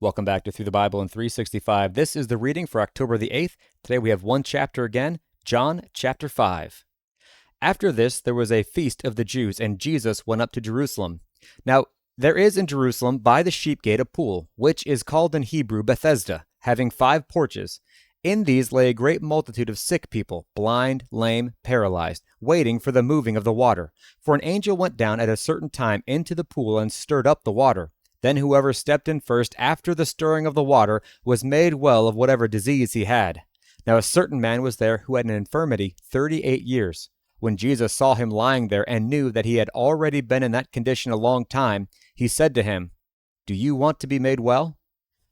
Welcome back to Through the Bible in 365. This is the reading for October the 8th. Today we have one chapter again, John chapter 5. After this, there was a feast of the Jews, and Jesus went up to Jerusalem. Now, there is in Jerusalem by the sheep gate a pool, which is called in Hebrew Bethesda, having 5 porches. In these lay a great multitude of sick people, blind, lame, paralyzed, waiting for the moving of the water. For an angel went down at a certain time into the pool and stirred up the water. Then whoever stepped in first after the stirring of the water was made well of whatever disease he had. Now a certain man was there who had an infirmity 38 years. When Jesus saw him lying there and knew that he had already been in that condition a long time, he said to him, "Do you want to be made well?"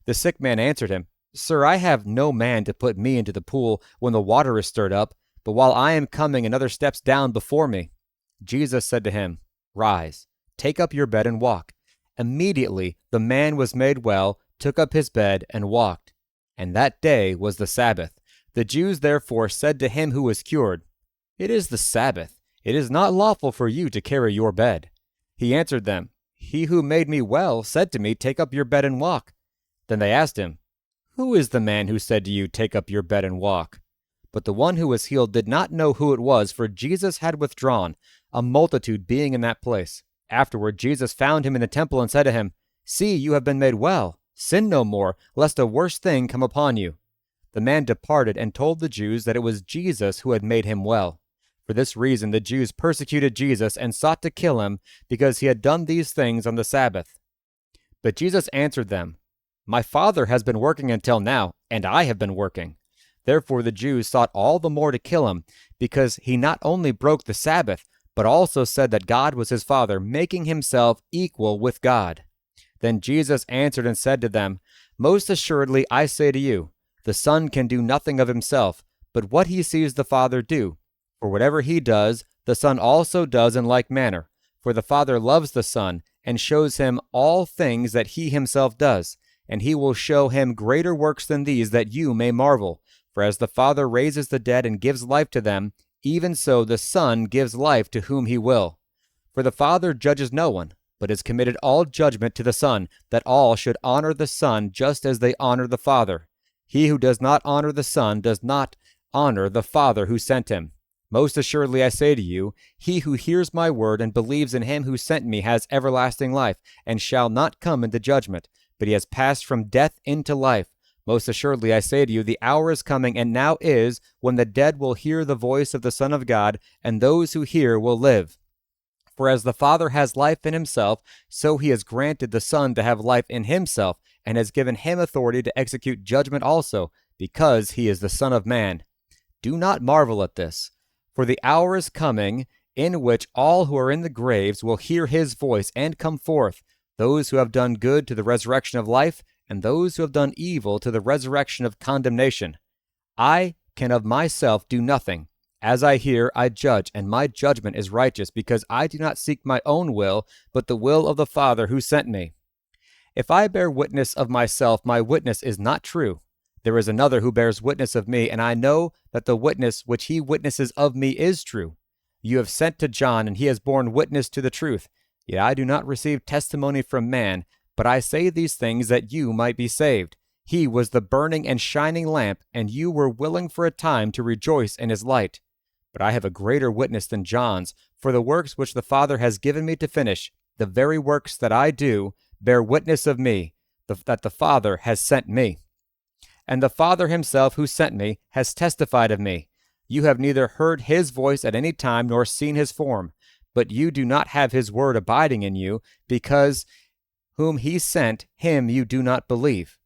The sick man answered him, "Sir, I have no man to put me into the pool when the water is stirred up, but while I am coming another steps down before me." Jesus said to him, "Rise, take up your bed and walk." Immediately the man was made well, took up his bed, and walked. And that day was the Sabbath. The Jews therefore said to him who was cured, "It is the Sabbath. It is not lawful for you to carry your bed." He answered them, "He who made me well said to me, 'Take up your bed and walk.'" Then they asked him, "Who is the man who said to you, 'Take up your bed and walk'?" But the one who was healed did not know who it was, for Jesus had withdrawn, a multitude being in that place. Afterward, Jesus found him in the temple and said to him, "See, you have been made well. Sin no more, lest a worse thing come upon you." The man departed and told the Jews that it was Jesus who had made him well. For this reason, the Jews persecuted Jesus and sought to kill him, because he had done these things on the Sabbath. But Jesus answered them, "My Father has been working until now, and I have been working." Therefore the Jews sought all the more to kill him, because he not only broke the Sabbath, but also said that God was his Father, making himself equal with God. Then Jesus answered and said to them, "Most assuredly I say to you, the Son can do nothing of himself, but what he sees the Father do. For whatever he does, the Son also does in like manner. For the Father loves the Son, and shows him all things that he himself does, and he will show him greater works than these, that you may marvel. For as the Father raises the dead and gives life to them, even so the Son gives life to whom he will. For the Father judges no one, but has committed all judgment to the Son, that all should honor the Son just as they honor the Father. He who does not honor the Son does not honor the Father who sent him. Most assuredly I say to you, he who hears my word and believes in him who sent me has everlasting life, and shall not come into judgment, but he has passed from death into life. Most assuredly I say to you, the hour is coming, and now is, when the dead will hear the voice of the Son of God, and those who hear will live. For as the Father has life in himself, so he has granted the Son to have life in himself, and has given him authority to execute judgment also, because he is the Son of Man. Do not marvel at this, for the hour is coming, in which all who are in the graves will hear his voice and come forth, those who have done good to the resurrection of life, and those who have done evil to the resurrection of condemnation. I can of myself do nothing. As I hear, I judge, and my judgment is righteous, because I do not seek my own will, but the will of the Father who sent me. If I bear witness of myself, my witness is not true. There is another who bears witness of me, and I know that the witness which he witnesses of me is true. You have sent to John, and he has borne witness to the truth. Yet I do not receive testimony from man, but I say these things that you might be saved. He was the burning and shining lamp, and you were willing for a time to rejoice in his light. But I have a greater witness than John's, for the works which the Father has given me to finish, the very works that I do, bear witness of me, that the Father has sent me. And the Father himself who sent me has testified of me. You have neither heard his voice at any time nor seen his form, but you do not have his word abiding in you, because whom he sent, him you do not believe.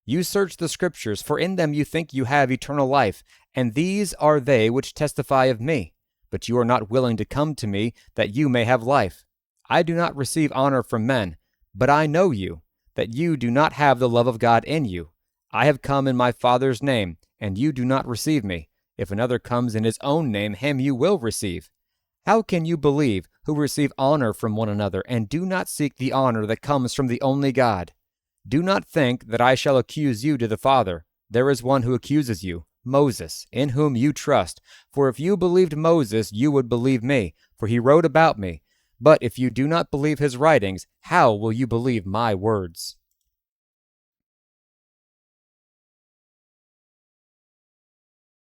You search the Scriptures, for in them you think you have eternal life, and these are they which testify of me. But you are not willing to come to me, that you may have life. I do not receive honor from men, but I know you, that you do not have the love of God in you. I have come in my Father's name, and you do not receive me. If another comes in his own name, him you will receive. How can you believe, who receive honor from one another, and do not seek the honor that comes from the only God? Do not think that I shall accuse you to the Father. There is one who accuses you, Moses, in whom you trust. For if you believed Moses, you would believe me, for he wrote about me. But if you do not believe his writings, how will you believe my words?